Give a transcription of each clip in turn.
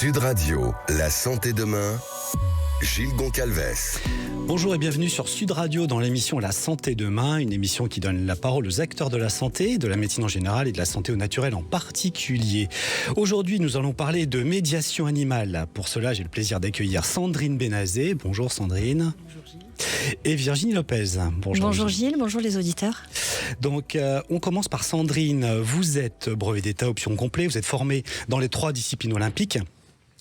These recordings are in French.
Sud Radio, la santé demain, Gilles Goncalves. Bonjour et bienvenue sur Sud Radio dans l'émission La Santé Demain, une émission qui donne la parole aux acteurs de la santé, de la médecine en général et de la santé au naturel en particulier. Aujourd'hui, nous allons parler de médiation animale. Pour cela, j'ai le plaisir d'accueillir Sandrine Benazé. Bonjour Sandrine. Bonjour Gilles. Et Virginie Lopez. Bonjour Gilles, bonjour les auditeurs. Donc, on commence par Sandrine. Vous êtes brevet d'État option complet, vous êtes formée dans les 3 disciplines olympiques.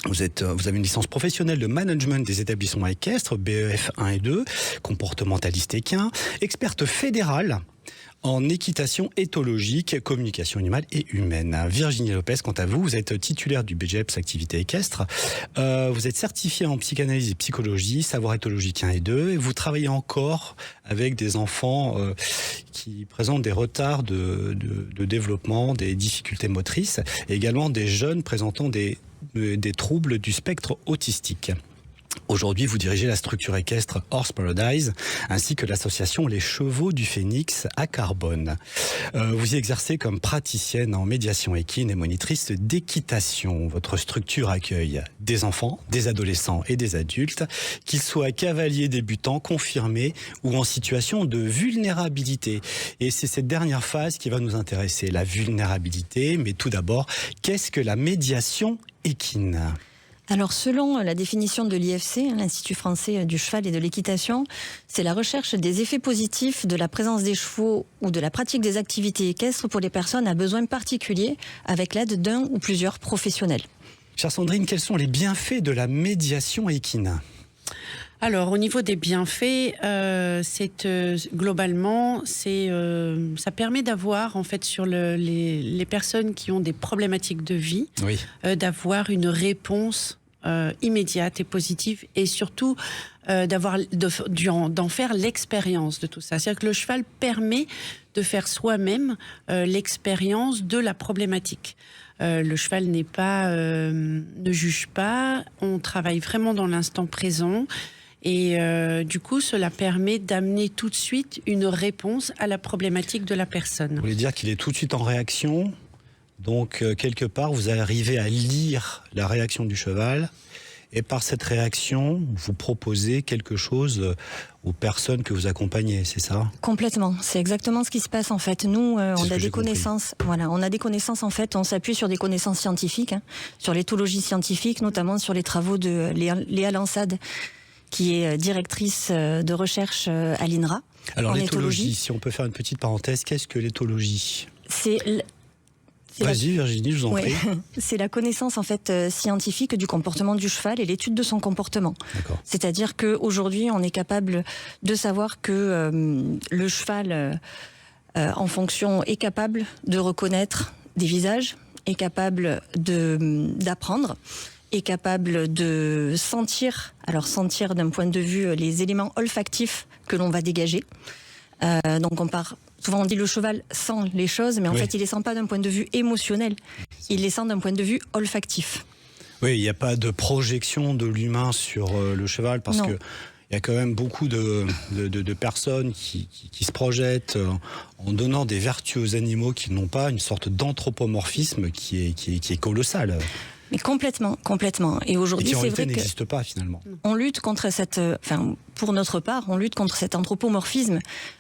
Vous avez une licence professionnelle de management des établissements équestres, BEF 1 et 2, comportementaliste équin, experte fédérale en équitation éthologique, communication animale et humaine. Virginie Lopez, quant à vous, vous êtes titulaire du BGEPS activité équestre. Vous êtes certifiée en psychanalyse et psychologie, savoir éthologique 1 et 2. Et vous travaillez encore avec des enfants qui présentent des retards de développement, des difficultés motrices, et également des jeunes présentant des troubles du spectre autistique. Aujourd'hui, vous dirigez la structure équestre Horse Paradise, ainsi que l'association Les Chevaux du Phénix à Carbone. Vous y exercez comme praticienne en médiation équine et monitrice d'équitation. Votre structure accueille des enfants, des adolescents et des adultes, qu'ils soient cavaliers débutants, confirmés ou en situation de vulnérabilité. Et c'est cette dernière phase qui va nous intéresser, la vulnérabilité. Mais tout d'abord, qu'est-ce que la médiation équine ? Alors selon la définition de l'IFC, l'Institut français du cheval et de l'équitation, c'est la recherche des effets positifs de la présence des chevaux ou de la pratique des activités équestres pour les personnes à besoins particuliers avec l'aide d'un ou plusieurs professionnels. Chère Sandrine, quels sont les bienfaits de la médiation équine ? Alors, au niveau des bienfaits, globalement, ça permet d'avoir, en fait, sur les personnes qui ont des problématiques de vie, oui, d'avoir une réponse immédiate et positive, et surtout d'en faire l'expérience de tout ça. C'est-à-dire que le cheval permet de faire soi-même l'expérience de la problématique. Le cheval ne juge pas, on travaille vraiment dans l'instant présent. Et du coup, cela permet d'amener tout de suite une réponse à la problématique de la personne. Vous voulez dire qu'il est tout de suite en réaction, donc quelque part, vous arrivez à lire la réaction du cheval, et par cette réaction, vous proposez quelque chose aux personnes que vous accompagnez, c'est ça ? Complètement, c'est exactement ce qui se passe en fait. Nous, on a des connaissances. Voilà, on a des connaissances en fait. On s'appuie sur des connaissances scientifiques, sur l'éthologie scientifique, notamment sur les travaux de Léa Lansade, qui est directrice de recherche à l'INRA. Alors l'éthologie, si on peut faire une petite parenthèse, qu'est-ce que l'éthologie ? Vas-y Virginie, je vous en prie. C'est la connaissance en fait scientifique du comportement du cheval et l'étude de son comportement. D'accord. C'est-à-dire qu'aujourd'hui, on est capable de savoir que le cheval, en fonction, est capable de reconnaître des visages, est capable d'apprendre, est capable de sentir, alors sentir d'un point de vue les éléments olfactifs que l'on va dégager. Donc souvent on dit le cheval sent les choses, mais en fait il les sent pas d'un point de vue émotionnel, il les sent d'un point de vue olfactif. Oui, il n'y a pas de projection de l'humain sur le cheval, parce que il y a quand même beaucoup de personnes qui se projettent en donnant des vertus aux animaux qu'ils n'ont pas, une sorte d'anthropomorphisme qui est colossal. Mais complètement. Et aujourd'hui, c'est vrai que n'existe pas finalement. On lutte contre pour notre part, on lutte contre cet anthropomorphisme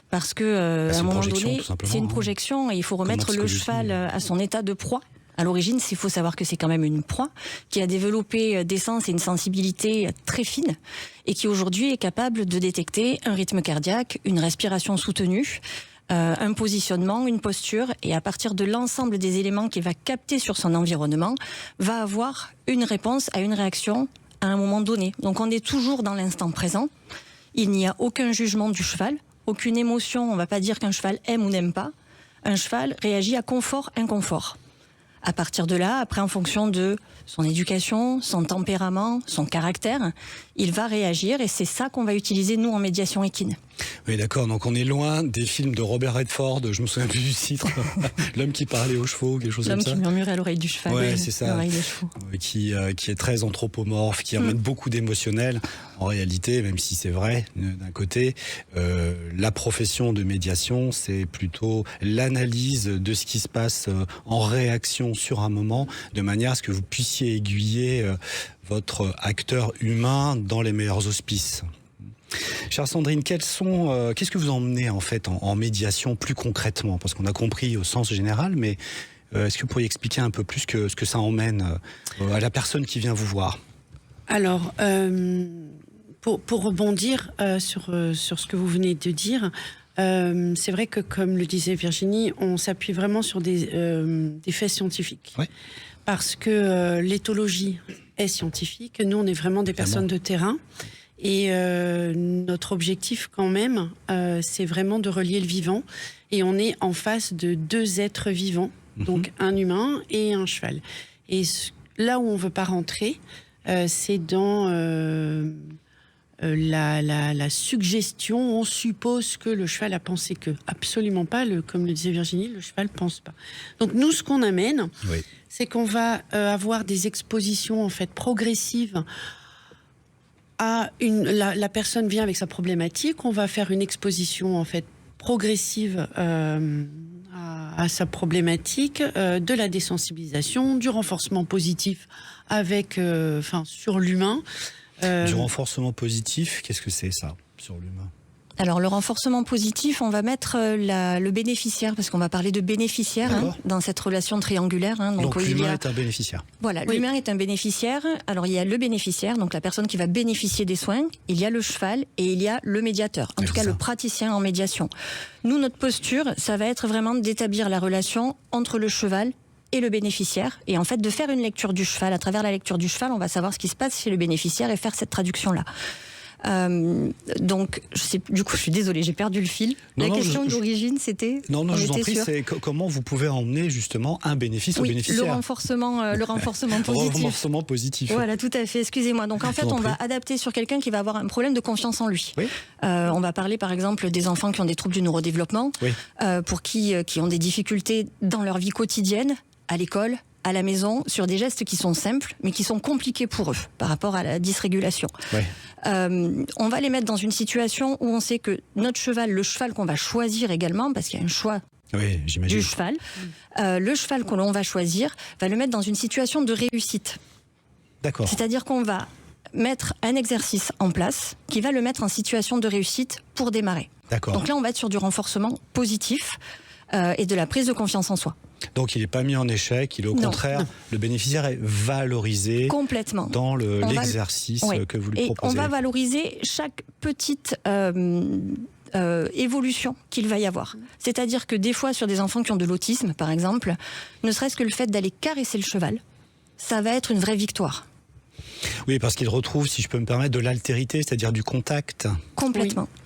parce que à un moment donné, c'est une projection et il faut remettre le cheval à son état de proie. À l'origine, il faut savoir que c'est quand même une proie qui a développé des sens et une sensibilité très fine et qui aujourd'hui est capable de détecter un rythme cardiaque, une respiration soutenue, un positionnement, une posture, et à partir de l'ensemble des éléments qu'il va capter sur son environnement, va avoir une réponse à une réaction à un moment donné. Donc on est toujours dans l'instant présent, il n'y a aucun jugement du cheval, aucune émotion, on ne va pas dire qu'un cheval aime ou n'aime pas, un cheval réagit à confort, inconfort. À partir de là, après en fonction de son éducation, son tempérament, son caractère, il va réagir, et c'est ça qu'on va utiliser nous en médiation équine. Oui, d'accord. Donc on est loin des films de Robert Redford. Je me souviens plus du titre. L'homme qui parlait aux chevaux, quelque chose comme ça. L'homme qui murmurait à l'oreille du cheval. Ouais, c'est ça. L'oreille des chevaux. Qui est très anthropomorphe, qui amène beaucoup d'émotionnel. En réalité, même si c'est vrai, d'un côté, la profession de médiation, c'est plutôt l'analyse de ce qui se passe en réaction sur un moment, de manière à ce que vous puissiez aiguiller votre acteur humain dans les meilleurs auspices. Chère Sandrine, qu'est-ce que vous emmenez en fait en médiation plus concrètement? Parce qu'on a compris au sens général, mais est-ce que vous pourriez expliquer un peu plus ce que ça emmène à la personne qui vient vous voir? Alors, pour rebondir sur ce que vous venez de dire, c'est vrai que, comme le disait Virginie, on s'appuie vraiment sur des faits scientifiques. Ouais. Parce que l'éthologie est scientifique. Nous, on est vraiment des personnes de terrain. Et notre objectif quand même, c'est vraiment de relier le vivant. Et on est en face de deux êtres vivants, donc un humain et un cheval. Et là où on ne veut pas rentrer, c'est dans la suggestion. On suppose que le cheval a pensé que. Absolument pas, comme le disait Virginie, le cheval ne pense pas. Donc nous, ce qu'on amène, c'est qu'on va avoir des expositions en fait progressives. La personne vient avec sa problématique, on va faire une exposition en fait progressive à sa problématique, de la désensibilisation, du renforcement positif sur l'humain. Du renforcement positif, qu'est-ce que c'est ça sur l'humain? Alors le renforcement positif, on va mettre le bénéficiaire, parce qu'on va parler de bénéficiaire dans cette relation triangulaire. Donc l'humain est un bénéficiaire. Voilà, l'humain est un bénéficiaire. Alors il y a le bénéficiaire, donc la personne qui va bénéficier des soins, il y a le cheval et il y a le médiateur, en tout cas le praticien en médiation. Nous, notre posture, ça va être vraiment d'établir la relation entre le cheval et le bénéficiaire, et en fait de faire une lecture du cheval. À travers la lecture du cheval, on va savoir ce qui se passe chez le bénéficiaire et faire cette traduction-là. Donc, du coup, je suis désolée, j'ai perdu le fil. La question d'origine, c'était... Non, je vous en prie, c'est comment vous pouvez emmener justement un bénéfice au bénéficiaire. Le renforcement positif. Le renforcement positif. Voilà, tout à fait, excusez-moi. Donc en fait, on va adapter sur quelqu'un qui va avoir un problème de confiance en lui. Oui. On va parler par exemple des enfants qui ont des troubles du neurodéveloppement, pour qui ont des difficultés dans leur vie quotidienne, à l'école, à la maison, sur des gestes qui sont simples, mais qui sont compliqués pour eux, par rapport à la dysrégulation. Ouais. On va les mettre dans une situation où on sait que notre cheval, le cheval qu'on va choisir également, parce qu'il y a un choix du cheval, le cheval que l'on va choisir va le mettre dans une situation de réussite. D'accord. C'est-à-dire qu'on va mettre un exercice en place qui va le mettre en situation de réussite pour démarrer. D'accord. Donc là, on va être sur du renforcement positif et de la prise de confiance en soi. Donc il n'est pas mis en échec, il est au contraire, le bénéficiaire est valorisé complètement dans l'exercice que vous lui proposez. Et on va valoriser chaque petite évolution qu'il va y avoir. C'est-à-dire que des fois, sur des enfants qui ont de l'autisme, par exemple, ne serait-ce que le fait d'aller caresser le cheval, ça va être une vraie victoire. Oui, parce qu'il retrouve, si je peux me permettre, de l'altérité, c'est-à-dire du contact. Complètement. Oui.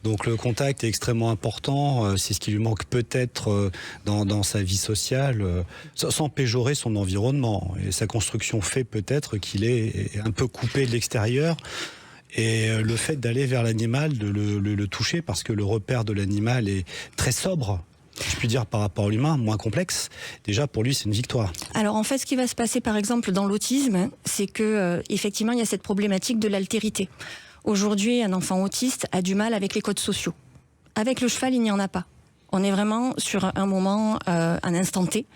Donc le contact est extrêmement important, c'est ce qui lui manque peut-être dans sa vie sociale, sans péjorer son environnement. Et sa construction fait peut-être qu'il est un peu coupé de l'extérieur. Et le fait d'aller vers l'animal, de le toucher, parce que le repère de l'animal est très sobre, je puis dire par rapport à l'humain, moins complexe, déjà pour lui c'est une victoire. Alors en fait, ce qui va se passer par exemple dans l'autisme, c'est que effectivement il y a cette problématique de l'altérité. Aujourd'hui, un enfant autiste a du mal avec les codes sociaux. Avec le cheval, il n'y en a pas. On est vraiment sur un moment, un instant T.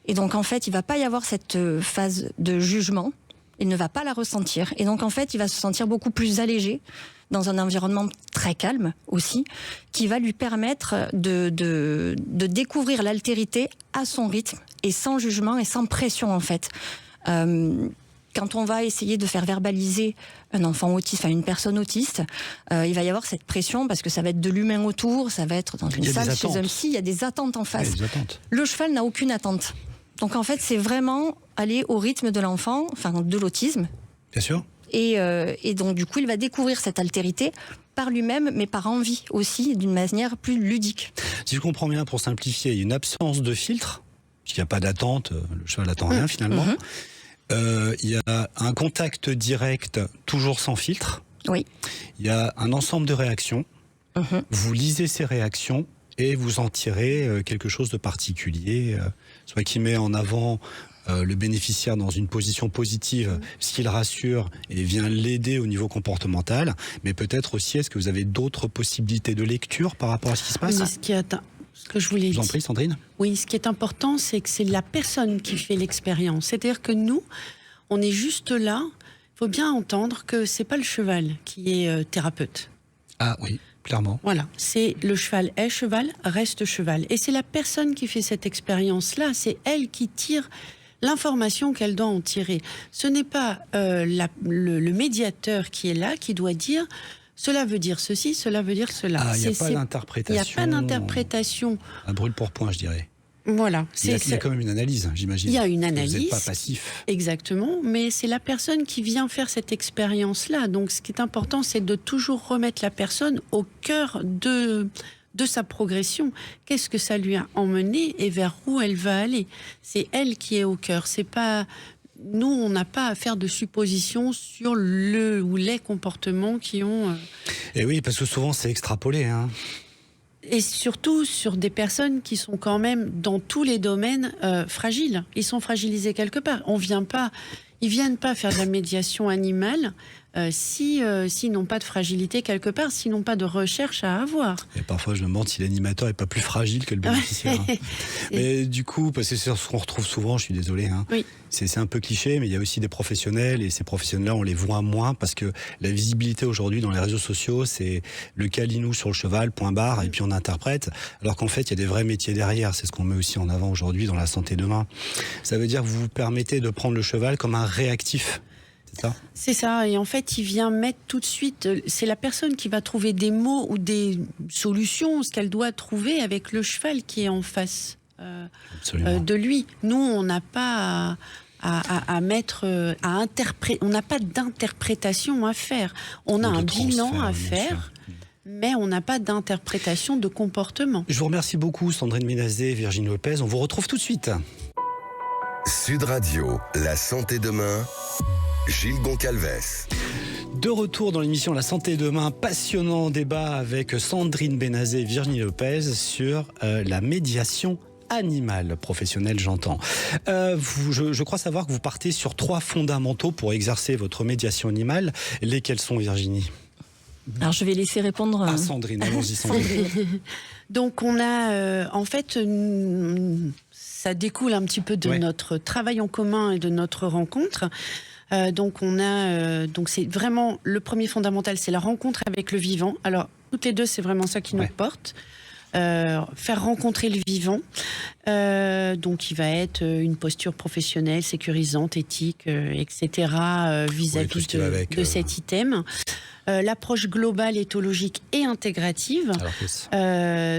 Et donc, en fait, il ne va pas y avoir cette phase de jugement. Il ne va pas la ressentir. Et donc, en fait, il va se sentir beaucoup plus allégé dans un environnement très calme aussi, qui va lui permettre de découvrir l'altérité à son rythme et sans jugement et sans pression, en fait. Quand on va essayer de faire verbaliser un enfant autiste, une personne autiste, il va y avoir cette pression parce que ça va être de l'humain autour, ça va être dans une salle chez un psy, il y a des attentes en face. Le cheval n'a aucune attente. Donc en fait, c'est vraiment aller au rythme de l'enfant, de l'autisme. Bien sûr. Et donc du coup, il va découvrir cette altérité par lui-même, mais par envie aussi, d'une manière plus ludique. Si je comprends bien, pour simplifier, il y a une absence de filtre, puisqu'il n'y a pas d'attente, le cheval n'attend rien finalement. Il y a un contact direct, toujours sans filtre. Oui. Il y a un ensemble de réactions. Vous lisez ses réactions et vous en tirez quelque chose de particulier, soit qui met en avant le bénéficiaire dans une position positive, ce qui le rassure et vient l'aider au niveau comportemental, mais peut-être aussi, est-ce que vous avez d'autres possibilités de lecture par rapport à ce qui se passe? Mais ce que je voulais dire. Je vous en prie, Sandrine. Oui, ce qui est important, c'est que c'est la personne qui fait l'expérience. C'est-à-dire que nous, on est juste là. Il faut bien entendre que c'est pas le cheval qui est thérapeute. Ah oui, clairement. Voilà, c'est le cheval est cheval, reste cheval. Et c'est la personne qui fait cette expérience-là, c'est elle qui tire l'information qu'elle doit en tirer. Ce n'est pas le médiateur qui est là, qui doit dire cela veut dire ceci, cela veut dire cela. Ah, il n'y a pas d'interprétation. Il n'y a pas d'interprétation. Un brûle pour point, je dirais. Voilà. Il y a quand même une analyse, j'imagine. Il y a une analyse. Vous n'êtes pas passif. Exactement, mais c'est la personne qui vient faire cette expérience-là. Donc ce qui est important, c'est de toujours remettre la personne au cœur de sa progression. Qu'est-ce que ça lui a emmené et vers où elle va aller? C'est elle qui est au cœur. C'est pas... Nous, on n'a pas à faire de suppositions sur le ou les comportements qui ont... Et oui, parce que souvent, c'est extrapolé, hein. Et surtout sur des personnes qui sont quand même dans tous les domaines fragiles. Ils sont fragilisés quelque part. Ils viennent pas faire de la médiation animale s'ils n'ont pas de fragilité quelque part, s'ils n'ont pas de recherche à avoir. Et parfois, je me demande si l'animateur est pas plus fragile que le bénéficiaire. Mais du coup, parce que c'est ce qu'on retrouve souvent, je suis désolé, hein. Oui. C'est un peu cliché, mais il y a aussi des professionnels, et ces professionnels-là, on les voit moins, parce que la visibilité aujourd'hui dans les réseaux sociaux, c'est le câlinou sur le cheval, point barre, et puis on interprète, alors qu'en fait, il y a des vrais métiers derrière. C'est ce qu'on met aussi en avant aujourd'hui dans la santé demain. Ça veut dire que vous vous permettez de prendre le cheval comme un réactif. C'est ça, et en fait, il vient mettre tout de suite, c'est la personne qui va trouver des mots ou des solutions, ce qu'elle doit trouver avec le cheval qui est en face de lui. Nous, on n'a pas à mettre, à interpréter, on n'a pas d'interprétation à faire. On a un bilan à faire. Mais on n'a pas d'interprétation de comportement. Je vous remercie beaucoup, Sandrine Benazet et Virginie Lopez. On vous retrouve tout de suite. Sud Radio, la santé demain. Gilles Goncalves. De retour dans l'émission La Santé demain, passionnant débat avec Sandrine Benazet et Virginie Lopez sur la médiation animale, professionnelle j'entends. Je crois savoir que vous partez sur 3 fondamentaux pour exercer votre médiation animale. Lesquels sont, Virginie? Alors je vais laisser répondre à Sandrine, allons-y Sandrine. Donc on a, en fait, ça découle un petit peu de notre travail en commun et de notre rencontre. Donc c'est vraiment le premier fondamental, c'est la rencontre avec le vivant. Alors toutes les deux, c'est vraiment ça qui nous porte. Faire rencontrer le vivant, donc il va être une posture professionnelle, sécurisante, éthique, etc. vis-à-vis de cet item. L'approche globale, éthologique et intégrative.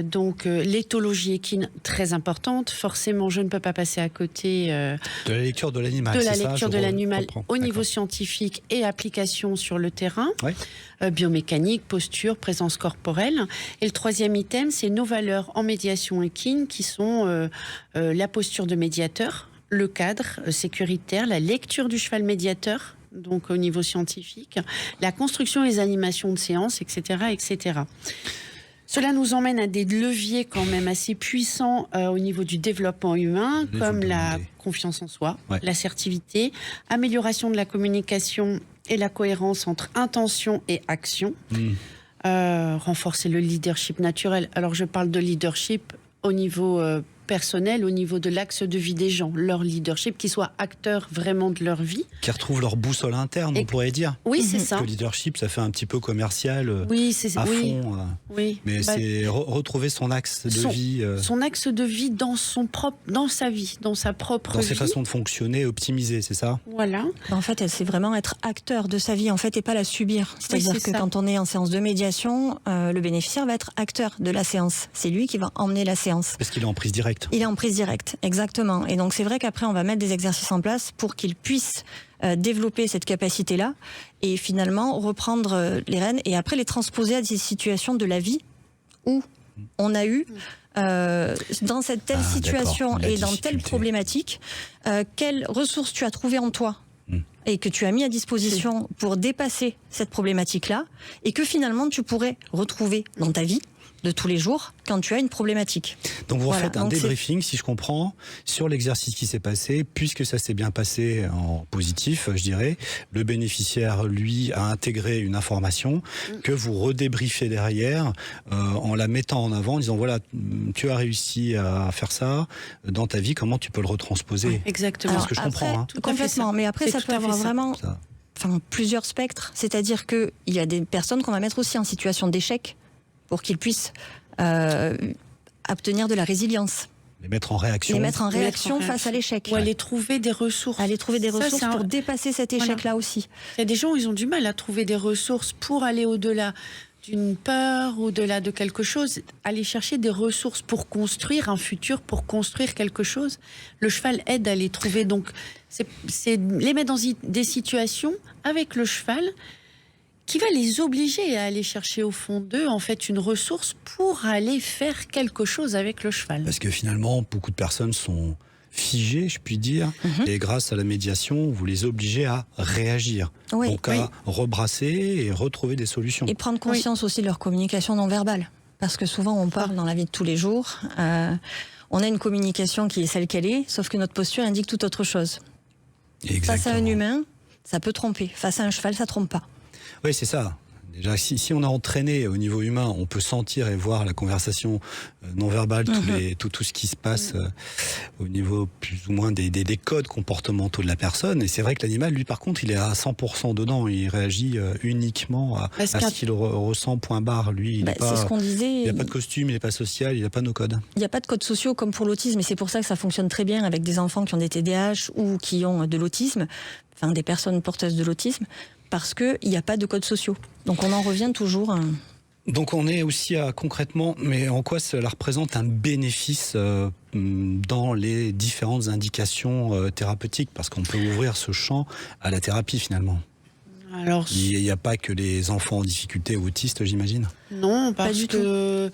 Donc l'éthologie équine, très importante. Forcément, je ne peux pas passer à côté de la lecture de l'animal. De la lecture de l'animal au niveau scientifique et application sur le terrain. Biomécanique, posture, présence corporelle. Et le troisième item, c'est nos valeurs en médiation équine qui sont la posture de médiateur, le cadre sécuritaire, la lecture du cheval médiateur, donc au niveau scientifique, la construction et les animations de séances, etc., etc. Cela nous emmène à des leviers quand même assez puissants au niveau du développement humain, comme la confiance en soi, l'assertivité, amélioration de la communication et la cohérence entre intention et action, renforcer le leadership naturel. Alors je parle de leadership au niveau personnel, au niveau de l'axe de vie des gens, leur leadership, qu'ils soient acteurs vraiment de leur vie. Qui retrouvent leur boussole interne, on pourrait dire. Oui, c'est ça. Le leadership, ça fait un petit peu commercial à fond. Mais c'est retrouver son axe de vie. Son axe de vie dans sa vie, dans sa propre vie. Dans ses façons de fonctionner, optimiser, c'est ça? Voilà. En fait, c'est vraiment être acteur de sa vie, en fait, et pas la subir. C'est-à-dire que quand on est en séance de médiation, le bénéficiaire va être acteur de la séance. C'est lui qui va emmener la séance. Parce qu'il est en prise directe. Il est en prise directe, exactement. Et donc c'est vrai qu'après on va mettre des exercices en place pour qu'il puisse développer cette capacité-là et finalement reprendre les rênes et après les transposer à des situations de la vie où on a eu dans cette telle situation et dans telle problématique, quelles ressources tu as trouvées en toi et que tu as mis à disposition pour dépasser cette problématique-là, et que finalement tu pourrais retrouver dans ta vie de tous les jours quand tu as une problématique. Donc vous faites un débriefing, si je comprends, sur l'exercice qui s'est passé, puisque ça s'est bien passé en positif, je dirais. Le bénéficiaire, lui, a intégré une information que vous redébriefez derrière en la mettant en avant, en disant voilà, tu as réussi à faire ça dans ta vie, comment tu peux le retransposer. Oui, exactement. C'est ce que je comprends. Complètement, mais après ça peut avoir vraiment plusieurs spectres, c'est-à-dire qu'il y a des personnes qu'on va mettre aussi en situation d'échec pour qu'ils puissent obtenir de la résilience. Les mettre en réaction. Face à l'échec. Ou aller trouver des ressources. Pour dépasser cet échec-là aussi. Il y a des gens, ils ont du mal à trouver des ressources pour aller au-delà d'une peur, au-delà de quelque chose. Aller chercher des ressources pour construire un futur, pour construire quelque chose. Le cheval aide à les trouver. Donc, c'est les mettre dans des situations avec le cheval qui va les obliger à aller chercher au fond d'eux, en fait, une ressource pour aller faire quelque chose avec le cheval. Parce que finalement, beaucoup de personnes sont figées, je puis dire, et grâce à la médiation, vous les obligez à réagir. Donc à rebrasser et retrouver des solutions. Et prendre conscience aussi de leur communication non verbale. Parce que souvent, on parle dans la vie de tous les jours. On a une communication qui est celle qu'elle est, sauf que notre posture indique tout autre chose. Exactement. Face à un humain, ça peut tromper. Face à un cheval, ça trompe pas. Oui, c'est ça. Déjà, si on a entraîné au niveau humain, on peut sentir et voir la conversation non verbale, tout ce qui se passe au niveau plus ou moins des codes comportementaux de la personne. Et c'est vrai que l'animal, lui, par contre, il est à 100% dedans. Il réagit uniquement à ce qu'il ressent, point barre. Lui, il c'est ce qu'on disait. Il n'a pas de costume, il n'est pas social, il n'a pas nos codes. Il n'y a pas de codes sociaux comme pour l'autisme. Et c'est pour ça que ça fonctionne très bien avec des enfants qui ont des TDAH ou qui ont de l'autisme, enfin des personnes porteuses de l'autisme, parce qu'il n'y a pas de codes sociaux. Donc on en revient toujours. Donc on est aussi à concrètement, mais en quoi cela représente un bénéfice dans les différentes indications thérapeutiques, parce qu'on peut ouvrir ce champ à la thérapie finalement. Alors, il n'y a pas que les enfants en difficulté ou autistes, j'imagine. Non, parce que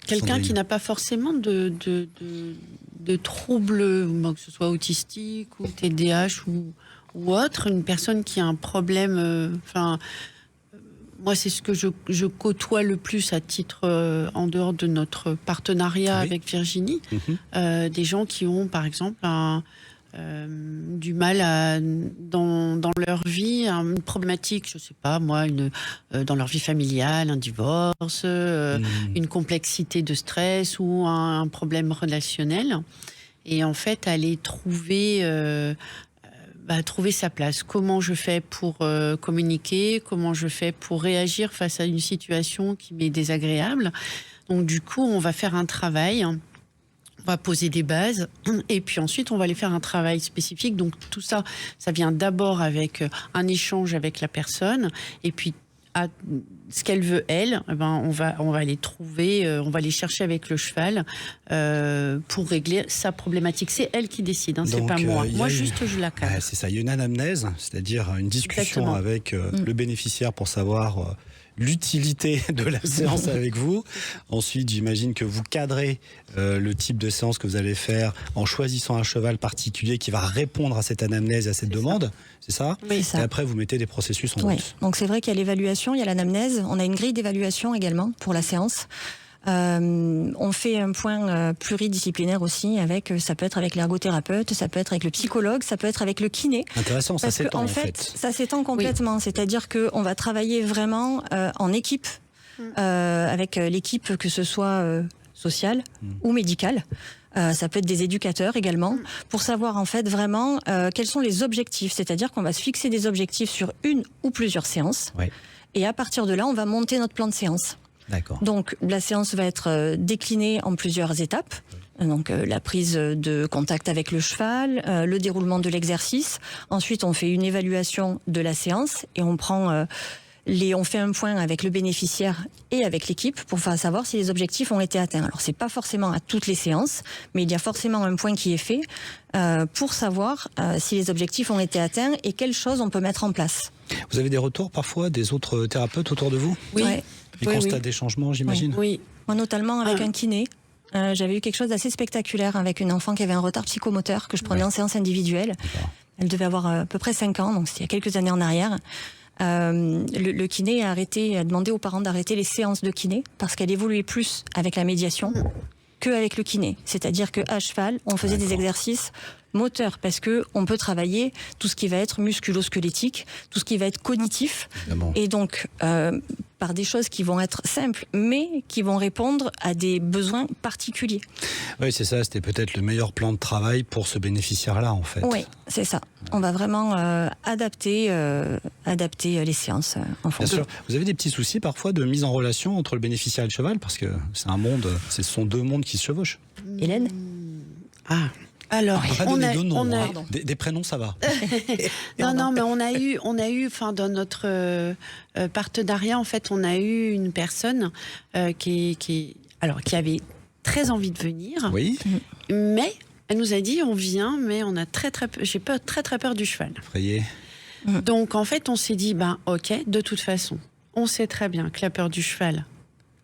quelqu'un qui n'a pas forcément de troubles, que ce soit autistique ou TDAH ou autre, une personne qui a un problème, moi c'est ce que je côtoie le plus à titre en dehors de notre partenariat avec Virginie, des gens qui ont par exemple du mal dans leur vie, une problématique, je sais pas moi, dans leur vie familiale, un divorce, une complexité de stress ou un problème relationnel, et en fait aller trouver sa place. Comment je fais pour communiquer? Comment je fais pour réagir face à une situation qui m'est désagréable? Donc du coup, on va faire un travail, on va poser des bases, et puis ensuite, on va aller faire un travail spécifique. Donc tout ça, ça vient d'abord avec un échange avec la personne, et puis ce qu'elle veut, elle, on va aller trouver, on va aller chercher avec le cheval pour régler sa problématique. C'est elle qui décide, c'est pas moi. Moi, juste, je la cadre. C'est ça, il y a une anamnèse, c'est-à-dire une discussion avec le bénéficiaire pour savoir l'utilité de la séance avec vous. Ensuite, j'imagine que vous cadrez le type de séance que vous allez faire en choisissant un cheval particulier qui va répondre à cette anamnèse, à cette demande. C'est ça? Oui. Et après, vous mettez des processus en route. Donc c'est vrai qu'il y a l'évaluation, il y a l'anamnèse. On a une grille d'évaluation également pour la séance. On fait un point pluridisciplinaire aussi, ça peut être avec l'ergothérapeute, ça peut être avec le psychologue, ça peut être avec le kiné. Intéressant, ça s'étend en fait. Ça s'étend complètement, c'est-à-dire qu'on va travailler vraiment en équipe, avec l'équipe que ce soit sociale ou médicale. Ça peut être des éducateurs également, pour savoir en fait vraiment quels sont les objectifs, c'est-à-dire qu'on va se fixer des objectifs sur une ou plusieurs séances, et à partir de là, on va monter notre plan de séance. D'accord. Donc la séance va être déclinée en plusieurs étapes. Donc la prise de contact avec le cheval, le déroulement de l'exercice. Ensuite, on fait une évaluation de la séance et on prend on fait un point avec le bénéficiaire et avec l'équipe pour savoir si les objectifs ont été atteints. Alors c'est pas forcément à toutes les séances, mais il y a forcément un point qui est fait pour savoir si les objectifs ont été atteints et quelles choses on peut mettre en place. Vous avez des retours parfois des autres thérapeutes autour de vous? Oui. Ils constatent des changements, j'imagine? Oui. Moi notamment avec un kiné. J'avais eu quelque chose d'assez spectaculaire avec une enfant qui avait un retard psychomoteur que je prenais en séance individuelle. Elle devait avoir à peu près 5 ans, donc c'était il y a quelques années en arrière. Le kiné a demandé aux parents d'arrêter les séances de kiné parce qu'elle évoluait plus avec la médiation qu'avec le kiné. C'est-à-dire qu'à cheval, on faisait des exercices moteurs parce que on peut travailler tout ce qui va être musculo-squelettique, tout ce qui va être cognitif. Évidemment. Et donc, par des choses qui vont être simples, mais qui vont répondre à des besoins particuliers. Oui, c'est ça. C'était peut-être le meilleur plan de travail pour ce bénéficiaire-là, en fait. Oui, c'est ça. On va vraiment adapter les séances en fonction. Bien sûr. Vous avez des petits soucis parfois de mise en relation entre le bénéficiaire et le cheval, parce que c'est un monde, ce sont deux mondes qui se chevauchent. Hélène ? Alors, on a des prénoms, ça va. non, mais on a eu, enfin, dans notre partenariat, en fait, on a eu une personne qui avait très envie de venir. Oui. Mais elle nous a dit, on vient, mais on a j'ai très peur du cheval. Effrayé. Donc, en fait, on s'est dit, ok, de toute façon, on sait très bien que la peur du cheval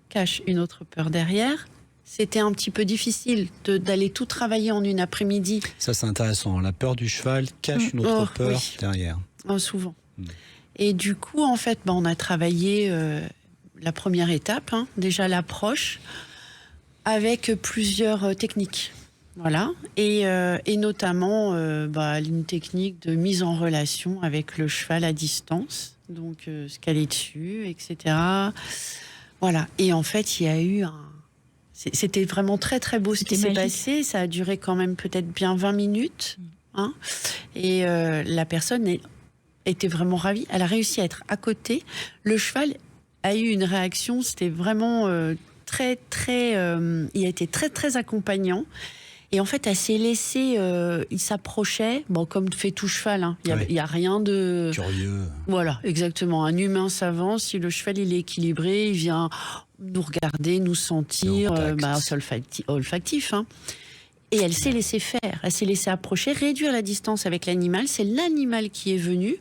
cache une autre peur derrière. C'était un petit peu difficile d'aller tout travailler en une après-midi. Ça, c'est intéressant. La peur du cheval cache une autre peur derrière. Souvent. Et du coup, en fait, on a travaillé la première étape, déjà l'approche, avec plusieurs techniques. Voilà. Et notamment une technique de mise en relation avec le cheval à distance. Donc, se caler dessus, etc. Voilà. Et en fait, il y a eu C'était vraiment très très beau ce qui s'est passé. Ça a duré quand même peut-être bien 20 minutes. Et la personne était vraiment ravie. Elle a réussi à être à côté. Le cheval a eu une réaction. C'était vraiment très très... il a été très très accompagnant. Et en fait, elle s'est laissée... il s'approchait, comme fait tout cheval. Il y a rien de... Curieux. Voilà, exactement. Un humain s'avance. Si le cheval il est équilibré, il vient... nous regarder, nous sentir, olfactif. Et elle s'est laissée faire, elle s'est laissée approcher, réduire la distance avec l'animal. C'est l'animal qui est venu.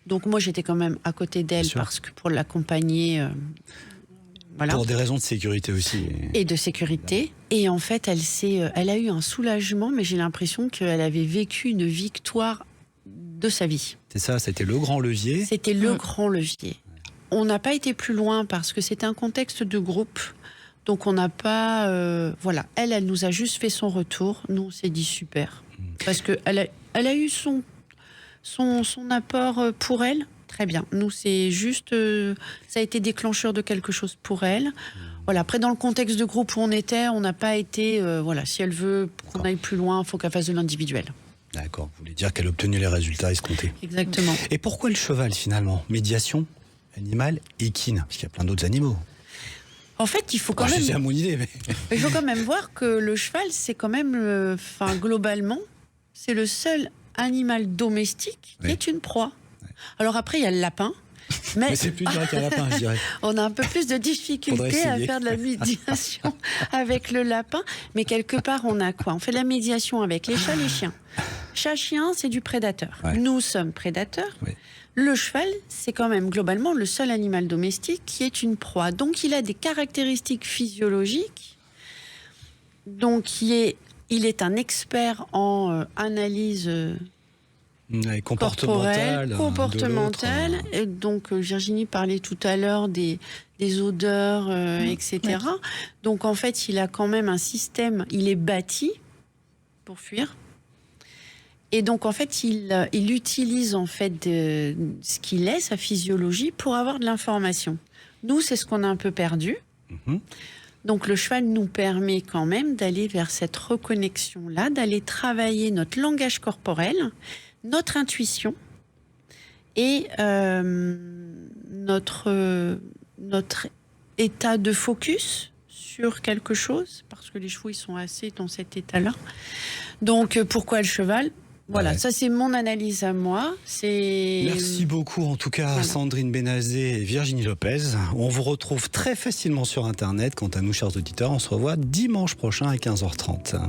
Donc moi, j'étais quand même à côté d'elle parce que pour l'accompagner... voilà. Pour des raisons de sécurité aussi. Et de sécurité. Et en fait, elle a eu un soulagement, mais j'ai l'impression qu'elle avait vécu une victoire de sa vie. C'est ça, c'était le grand levier. C'était le grand levier. On n'a pas été plus loin parce que c'était un contexte de groupe. Donc on n'a pas... Elle nous a juste fait son retour. Nous, on s'est dit super. Parce qu'elle a eu son apport pour elle. Très bien. Nous, c'est juste... ça a été déclencheur de quelque chose pour elle. Voilà. Après, dans le contexte de groupe où on était, on n'a pas été... si elle veut qu'on aille plus loin, il faut qu'elle fasse de l'individuel. D'accord. Vous voulez dire qu'elle a obtenu les résultats escomptés. Exactement. Et pourquoi le cheval, finalement ? Médiation, animal, équine, parce qu'il y a plein d'autres animaux. En fait, il faut quand même... C'est à mon idée, mais... Il faut quand même voir que le cheval, c'est quand même... globalement, c'est le seul animal domestique qui est une proie. Ouais. Alors après, il y a le lapin. Mais c'est plus dur qu'un lapin, je dirais. On a un peu plus de difficultés à faire de la médiation avec le lapin. Mais quelque part, on a quoi ? On fait de la médiation avec les chats, les chiens. Chat-chien, c'est du prédateur. Ouais. Nous sommes prédateurs. Ouais. Le cheval, c'est quand même globalement le seul animal domestique qui est une proie. Donc, il a des caractéristiques physiologiques. Donc, il est un expert en analyse comportementale. Et donc, Virginie parlait tout à l'heure des odeurs, etc. Ouais. Donc, en fait, il a quand même un système, il est bâti pour fuir. Et donc, en fait, il utilise en fait ce qu'il est, sa physiologie, pour avoir de l'information. Nous, c'est ce qu'on a un peu perdu. Donc, le cheval nous permet quand même d'aller vers cette reconnexion-là, d'aller travailler notre langage corporel, notre intuition et notre état de focus sur quelque chose, parce que les chevaux, ils sont assez dans cet état-là. Donc, pourquoi le cheval ? Voilà, ça c'est mon analyse à moi. Merci beaucoup en tout cas Sandrine Benazé et Virginie Lopez. On vous retrouve très facilement sur Internet. Quant à nous, chers auditeurs, on se revoit dimanche prochain à 15h30.